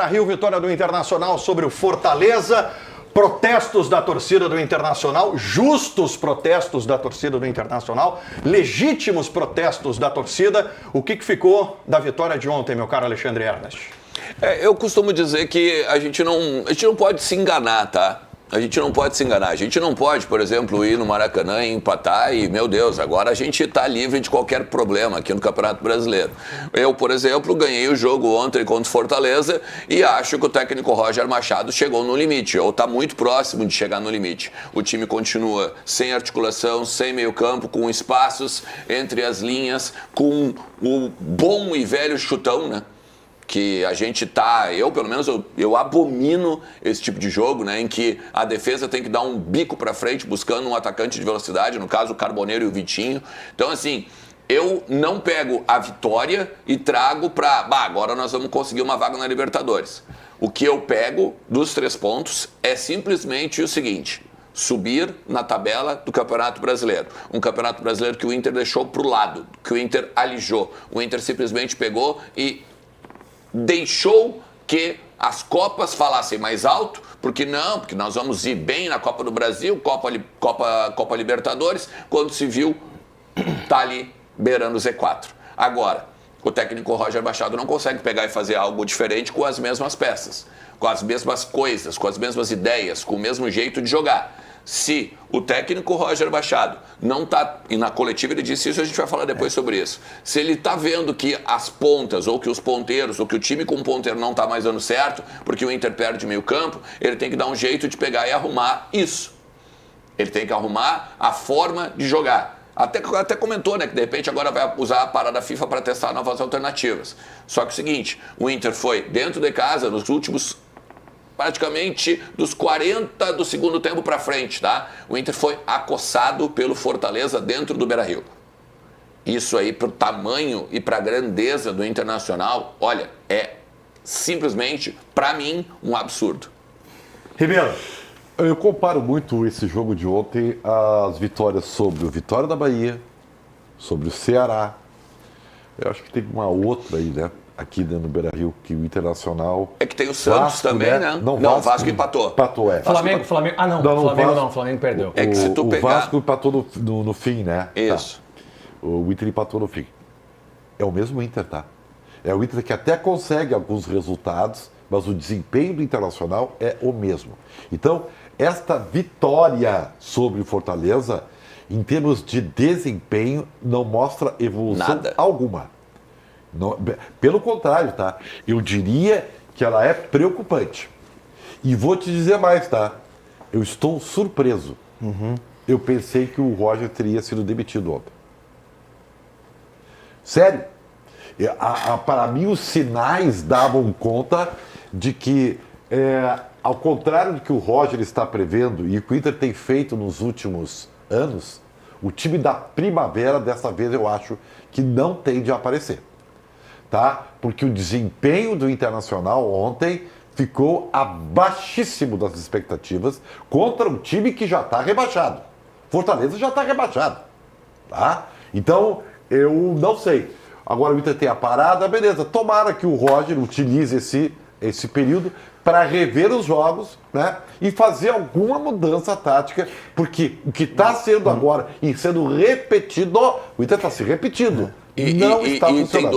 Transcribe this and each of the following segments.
Rio, vitória do Internacional sobre o Fortaleza. Protestos da torcida do Internacional, justos protestos da torcida do Internacional, legítimos protestos da torcida. O que ficou da vitória de ontem, meu caro Alexandre Ernest? Eu costumo dizer que a gente não pode se enganar, tá? A gente não pode se enganar. A gente não pode, por exemplo, ir no Maracanã e empatar e, meu Deus, agora a gente está livre de qualquer problema aqui no Campeonato Brasileiro. Eu, por exemplo, ganhei o jogo ontem contra o Fortaleza e acho que o técnico Roger Machado chegou no limite, ou está muito próximo de chegar no limite. O time continua sem articulação, sem meio campo, com espaços entre as linhas, com o bom e velho chutão, né? Que a gente eu pelo menos, eu abomino esse tipo de jogo, né, em que a defesa tem que dar um bico para frente buscando um atacante de velocidade, no caso o Carboneiro e o Vitinho. Então, assim, eu não pego a vitória e trago para, agora nós vamos conseguir uma vaga na Libertadores. O que eu pego dos 3 pontos é simplesmente o seguinte: subir na tabela do Campeonato Brasileiro. Um Campeonato Brasileiro que o Inter deixou para o lado, que o Inter alijou. O Inter simplesmente pegou e deixou que as Copas falassem mais alto, porque nós vamos ir bem na Copa do Brasil, Copa Libertadores, quando se viu, tá ali beirando o Z4. Agora, o técnico Roger Machado não consegue pegar e fazer algo diferente com as mesmas peças, com as mesmas coisas, com as mesmas ideias, com o mesmo jeito de jogar. Se o técnico Roger Machado não está, e na coletiva ele disse isso, a gente vai falar depois sobre isso, se ele está vendo que as pontas, ou que os ponteiros, ou que o time com ponteiro não está mais dando certo, porque o Inter perde meio campo, ele tem que dar um jeito de pegar e arrumar isso. Ele tem que arrumar a forma de jogar. Até comentou, né, que de repente agora vai usar a parada FIFA para testar novas alternativas. Só que é o seguinte, o Inter foi dentro de casa nos últimos praticamente dos 40 do segundo tempo para frente, tá? O Inter foi acossado pelo Fortaleza dentro do Beira-Rio. Isso aí, pro tamanho e pra grandeza do Internacional, olha, é simplesmente, para mim, um absurdo. Ribeiro. Eu comparo muito esse jogo de ontem às vitórias sobre o Vitória da Bahia, sobre o Ceará. Eu acho que tem uma outra aí, né? Aqui dentro do Beira-Rio, que o Internacional... É que tem o Santos Vasco, também, né? Não, Vasco empatou. Empatou, é. Flamengo. Ah, não. Flamengo perdeu. É que se tu pegar... O Vasco empatou no fim, né? Isso. Tá. O Inter empatou no fim. É o mesmo Inter, tá? É o Inter que até consegue alguns resultados, mas o desempenho do Internacional é o mesmo. Então, esta vitória sobre o Fortaleza, em termos de desempenho, não mostra evolução alguma. Não, pelo contrário, tá? Eu diria que ela é preocupante. E vou te dizer mais, tá? Eu estou surpreso. Eu pensei que o Roger teria sido demitido ontem. Sério. Para mim, os sinais davam conta de que, ao contrário do que o Roger está prevendo e o que o Inter tem feito nos últimos anos, o time da Primavera, dessa vez, eu acho que não tende a aparecer. Tá? Porque o desempenho do Internacional ontem ficou abaixíssimo das expectativas contra um time que já está rebaixado. Fortaleza já está rebaixado. Tá? Então, eu não sei. Agora o Inter tem a parada, beleza. Tomara que o Roger utilize esse período para rever os jogos, né? E fazer alguma mudança tática, porque o que está sendo agora e sendo repetido, o Inter está se repetindo. E tem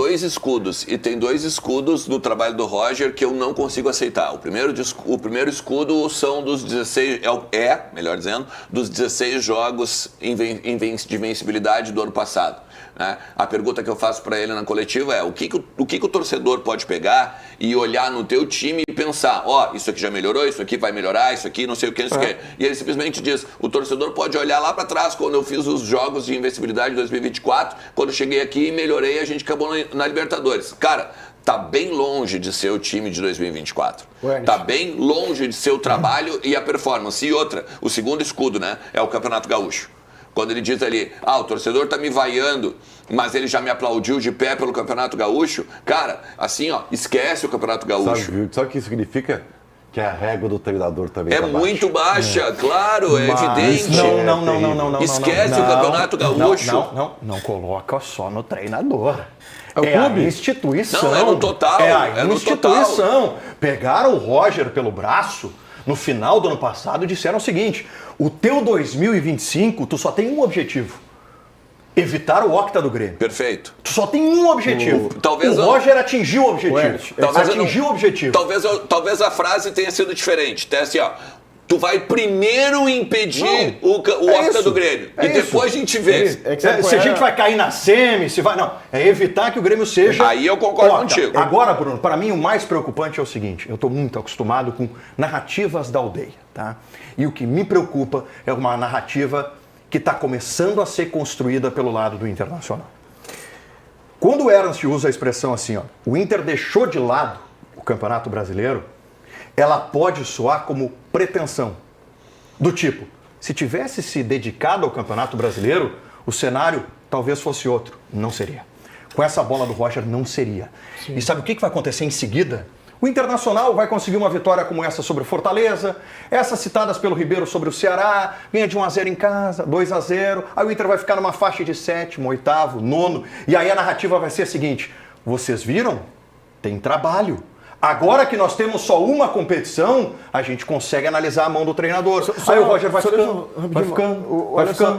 dois escudos no trabalho do Roger que eu não consigo aceitar. O primeiro escudo são dos 16, melhor dizendo, dos 16 jogos de invencibilidade do ano passado. Né? A pergunta que eu faço para ele na coletiva é o que o torcedor pode pegar e olhar no teu time e pensar, isso aqui já melhorou, isso aqui vai melhorar, isso aqui não sei o que, isso aqui. E ele simplesmente diz, o torcedor pode olhar lá para trás quando eu fiz os jogos de invencibilidade de 2024, quando eu cheguei aqui e melhorei, a gente acabou na Libertadores. Cara, tá bem longe de ser o time de 2024. Tá bem longe de ser o trabalho e a performance. E outra, o segundo escudo, né, é o Campeonato Gaúcho. Quando ele diz ali, o torcedor tá me vaiando, mas ele já me aplaudiu de pé pelo Campeonato Gaúcho. Cara, assim, esquece o Campeonato Gaúcho. Sabe o que significa? que a régua do treinador também É tá muito baixa, claro, é evidente. Não. Esquece o Campeonato Gaúcho. Não coloca só no treinador. É o clube? A instituição. Não, é no total. É a é no instituição. Pegaram o Roger pelo braço no final do ano passado e disseram o seguinte: o teu 2025, tu só tem um objetivo. Evitar o octa do Grêmio. Perfeito. Tu só tem um objetivo. Talvez o Roger atingiu o objetivo. Atingiu o objetivo. Talvez a frase tenha sido diferente. Até assim, ó. Tu vai primeiro impedir o octa do Grêmio. E depois a gente vê. Se a gente vai cair na semi, se vai. Não. É evitar que o Grêmio seja. Aí eu concordo contigo. Agora, Bruno, para mim o mais preocupante é o seguinte: eu estou muito acostumado com narrativas da aldeia, tá? E o que me preocupa é uma narrativa que está começando a ser construída pelo lado do Internacional. Quando o Ernst usa a expressão assim, ó, o Inter deixou de lado o Campeonato Brasileiro, ela pode soar como pretensão. Do tipo, se tivesse se dedicado ao Campeonato Brasileiro, o cenário talvez fosse outro. Não seria. Com essa bola do Roger, não seria. Sim. E sabe o que vai acontecer em seguida? O Internacional vai conseguir uma vitória como essa sobre o Fortaleza, essas citadas pelo Ribeiro sobre o Ceará, ganha de 1-0 em casa, 2-0, aí o Inter vai ficar numa faixa de 7º, 8º, 9º, e aí a narrativa vai ser a seguinte: vocês viram? Tem trabalho. Agora que nós temos só uma competição, a gente consegue analisar a mão do treinador. Aí o Roger vai ficando.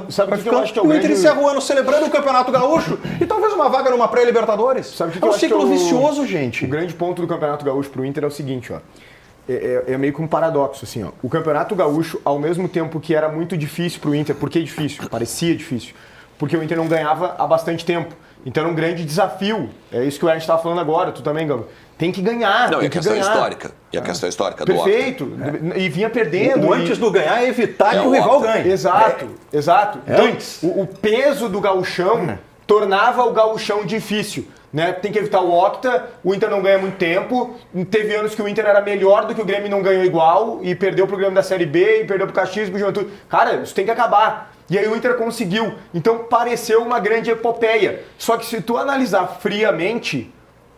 Sabe o que eu acho que é o Inter grande... encerra o ano celebrando o Campeonato Gaúcho e talvez uma vaga numa pré-Libertadores. Sabe o que é eu um acho que ciclo vicioso, gente. O grande ponto do Campeonato Gaúcho pro Inter é o seguinte, ó. É meio que um paradoxo, assim, ó. O Campeonato Gaúcho, ao mesmo tempo que era muito difícil pro Inter, por que difícil? Parecia difícil. Porque o Inter não ganhava há bastante tempo. Então era um grande desafio. É isso que o Ernst estava falando agora, tu também, Gamba. Tem que ganhar. Não, tem e a questão ganhar. histórica. E a questão histórica do Perfeito. E vinha perdendo. O antes do ganhar é evitar que o rival ganhe. Exato. Então, Antes. o peso do gauchão tornava o gauchão difícil. Né? Tem que evitar o octa, o Inter não ganha muito tempo. Teve anos que o Inter era melhor do que o Grêmio, não ganhou igual. E perdeu pro Grêmio da Série B, e perdeu pro Caxias e pro Juventude. Cara, isso tem que acabar. E aí o Inter conseguiu. Então pareceu uma grande epopeia. Só que se tu analisar friamente,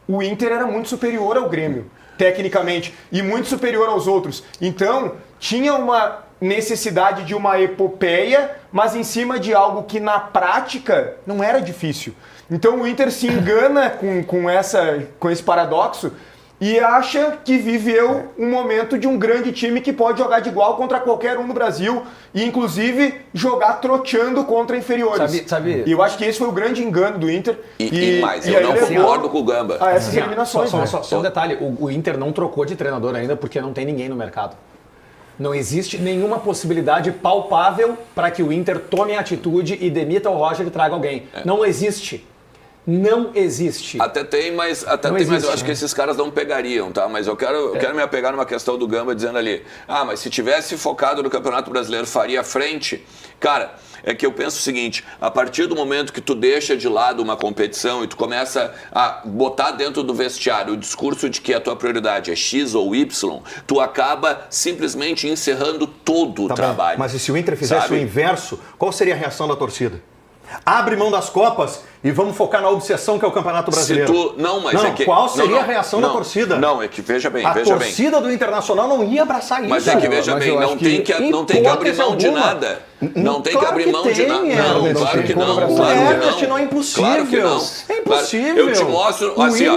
o Inter era muito superior ao Grêmio, tecnicamente, e muito superior aos outros. Então, tinha uma necessidade de uma epopeia, mas em cima de algo que na prática não era difícil. Então o Inter se engana com esse paradoxo e acha que viveu um momento de um grande time que pode jogar de igual contra qualquer um no Brasil e, inclusive, jogar troteando contra inferiores. Sabe? E eu acho que esse foi o grande engano do Inter. E mais, eu não concordo com o Gamba. A essas eliminações. Só um detalhe, o Inter não trocou de treinador ainda porque não tem ninguém no mercado. Não existe nenhuma possibilidade palpável para que o Inter tome atitude e demita o Roger e traga alguém. Não existe. Não existe. Até tem, mas eu acho que esses caras não pegariam, tá? Mas eu quero me apegar numa questão do Gamba dizendo ali, mas se tivesse focado no Campeonato Brasileiro faria frente. Cara, é que eu penso o seguinte, a partir do momento que tu deixa de lado uma competição e tu começa a botar dentro do vestiário o discurso de que a tua prioridade é X ou Y, tu acaba simplesmente encerrando todo o trabalho. Mas e se o Inter fizesse o inverso, qual seria a reação da torcida? Abre mão das Copas e vamos focar na obsessão que é o Campeonato Brasileiro. Qual seria a reação da torcida? Não, é que veja bem. A torcida do Internacional não ia abraçar isso. Mas é que veja bem, não tem que abrir mão de nada. Não tem que abrir mão de nada. Não, claro que não. Não é impossível. Claro que não. É impossível. Eu te mostro assim,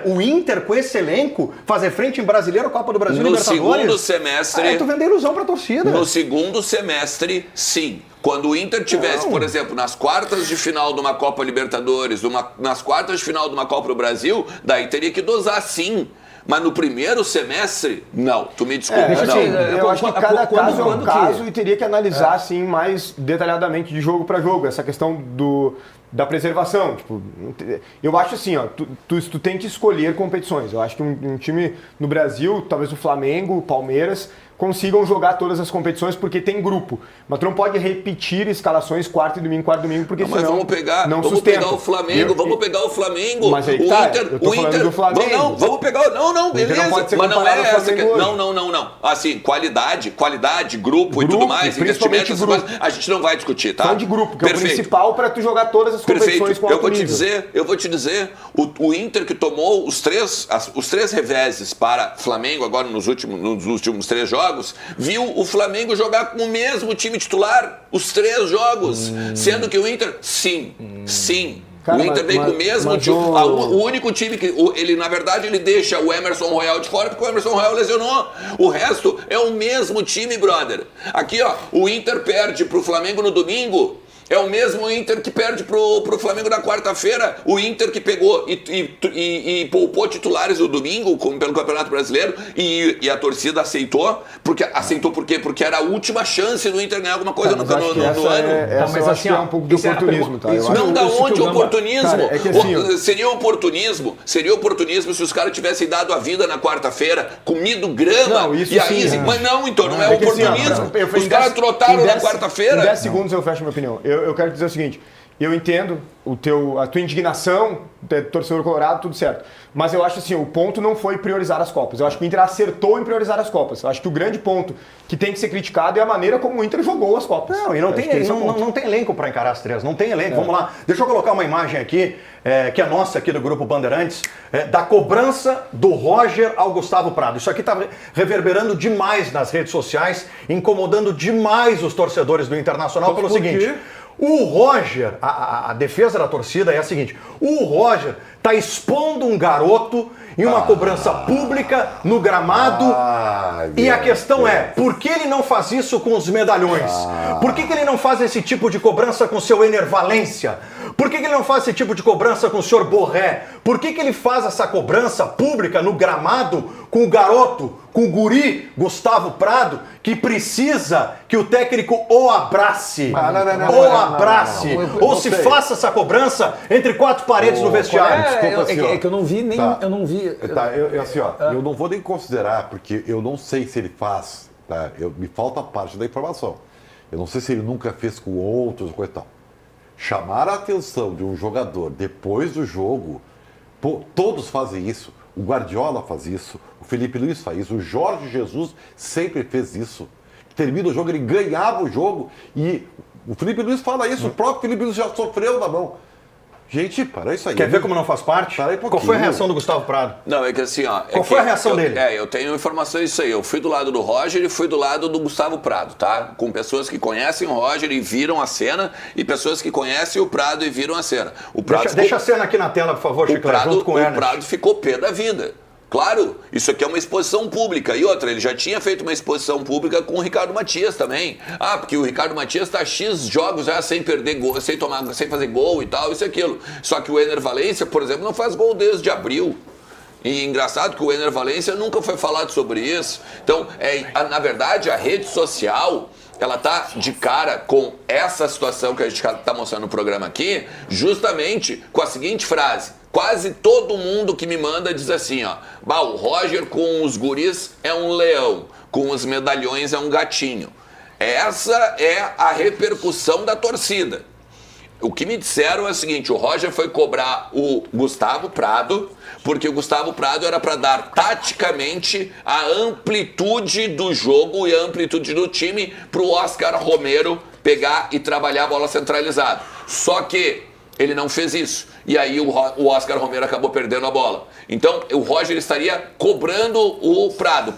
o Inter com esse elenco fazer frente em Brasileiro, Copa do Brasil, Libertadores. No segundo semestre. Tu vende ilusão pra torcida. No segundo semestre, sim. Quando o Inter tivesse, por exemplo, nas quartas de final de uma Copa Libertadores, nas quartas de final de uma Copa do Brasil, daí teria que dosar sim. Mas no primeiro semestre, não. Tu me desculpa, não. Eu acho que cada caso é um caso e teria que analisar assim, mais detalhadamente de jogo para jogo. Essa questão da preservação. Tipo, eu acho assim, ó, tu tem que escolher competições. Eu acho que um time no Brasil, talvez o Flamengo, o Palmeiras, consigam jogar todas as competições, porque tem grupo. Mas tu não pode repetir escalações quarta e domingo, porque Mas senão vamos pegar o Flamengo, vamos pegar o Flamengo. Mas aí o tá, Inter, eu tô falando do Flamengo. Vamos pegar, beleza. não pode ser Mas não comparado é ao essa que Flamengo hoje. não. Assim, qualidade, grupo e tudo mais, principalmente investimento, essas grupo. coisas, a gente não vai discutir, tá? Só de grupo, que é o Perfeito. principal para tu jogar todas as competições Perfeito. com alto Eu vou te dizer, o Inter que tomou os três reveses para Flamengo agora nos últimos 3 jogos, viu o Flamengo jogar com o mesmo time titular os 3 jogos, sendo que o Inter, sim. Cara, o Inter vem com o mesmo time. O único time que ele, na verdade, ele deixa o Emerson Royal de fora porque o Emerson Royal lesionou. O resto é o mesmo time, brother. Aqui, ó, o Inter perde pro Flamengo no domingo. É o mesmo Inter que perde pro Flamengo na quarta-feira. O Inter que pegou e poupou titulares no domingo pelo Campeonato Brasileiro e a torcida aceitou. Aceitou por quê? Porque era a última chance do Inter ganhar alguma coisa no ano. Mas eu acho que é um pouco de oportunismo, tá? Não, da onde oportunismo? Cara, é que assim, Seria oportunismo se os caras tivessem dado a vida na quarta-feira, comido grama. Não, isso e aí, sim, mas não, então não é que assim, ó, oportunismo. eu Os caras trotaram na quarta-feira. Em 10 segundos eu fecho minha opinião. Eu quero dizer o seguinte, eu entendo a tua indignação, torcedor colorado, tudo certo. Mas eu acho assim, o ponto não foi priorizar as Copas. Eu acho que o Inter acertou em priorizar as Copas. Eu acho que o grande ponto que tem que ser criticado é a maneira como o Inter jogou as Copas. Não, e não tem elenco para encarar as 3, não tem elenco. Vamos lá, deixa eu colocar uma imagem aqui, que é nossa aqui do Grupo Bandeirantes, da cobrança do Roger ao Gustavo Prado. Isso aqui está reverberando demais nas redes sociais, incomodando demais os torcedores do Internacional pelo seguinte... O Roger, a defesa da torcida é a seguinte, o Roger está expondo um garoto em uma cobrança pública no gramado e a questão é, por que ele não faz isso com os medalhões? Por que ele não faz esse tipo de cobrança com o seu Ener Valencia? Por que ele não faz esse tipo de cobrança com o senhor Borré? Por que ele faz essa cobrança pública no gramado com o garoto, com o guri Gustavo Prado, que precisa que o técnico o abrace, ou se faça essa cobrança entre 4 paredes no vestiário? É que eu não vi nem... Tá. Eu não vi... Tá, eu não vou nem considerar, porque eu não sei se ele faz, tá? Me falta parte da informação. Eu não sei se ele nunca fez com outros, coisa e tal. Chamar a atenção de um jogador depois do jogo, todos fazem isso. O Guardiola faz isso, o Felipe Luiz faz isso, o Jorge Jesus sempre fez isso. Termina o jogo, ele ganhava o jogo e o Felipe Luiz fala isso, o próprio Felipe Luiz já sofreu na mão. Gente, para isso aí. Quer ver como não faz parte? Qual foi a reação do Gustavo Prado? Não, é que assim, ó... Qual foi a reação dele? Eu tenho informações disso aí. Eu fui do lado do Roger e fui do lado do Gustavo Prado, tá? Com pessoas que conhecem o Roger e viram a cena e pessoas que conhecem o Prado e viram a cena. O Prado deixa a cena aqui na tela, por favor, Chiclete, junto com o Ernest. O Prado ficou pé da vida. Claro, isso aqui é uma exposição pública. E outra, ele já tinha feito uma exposição pública com o Ricardo Matias também. Porque o Ricardo Matias tá X jogos já sem perder gol, sem fazer gol e tal, isso e aquilo. Só que o Ener Valencia, por exemplo, não faz gol desde abril. E engraçado que o Ener Valencia nunca foi falado sobre isso. Então, na verdade, a rede social... ela tá de cara com essa situação que a gente está mostrando no programa aqui, justamente com a seguinte frase. Quase todo mundo que me manda diz assim, ó, o Roger com os guris é um leão, com os medalhões é um gatinho. Essa é a repercussão da torcida. O que me disseram é o seguinte, o Roger foi cobrar o Gustavo Prado, porque o Gustavo Prado era para dar taticamente a amplitude do jogo e a amplitude do time para o Oscar Romero pegar e trabalhar a bola centralizada. Só que ele não fez isso. E aí o Oscar Romero acabou perdendo a bola. Então o Roger estaria cobrando o Prado.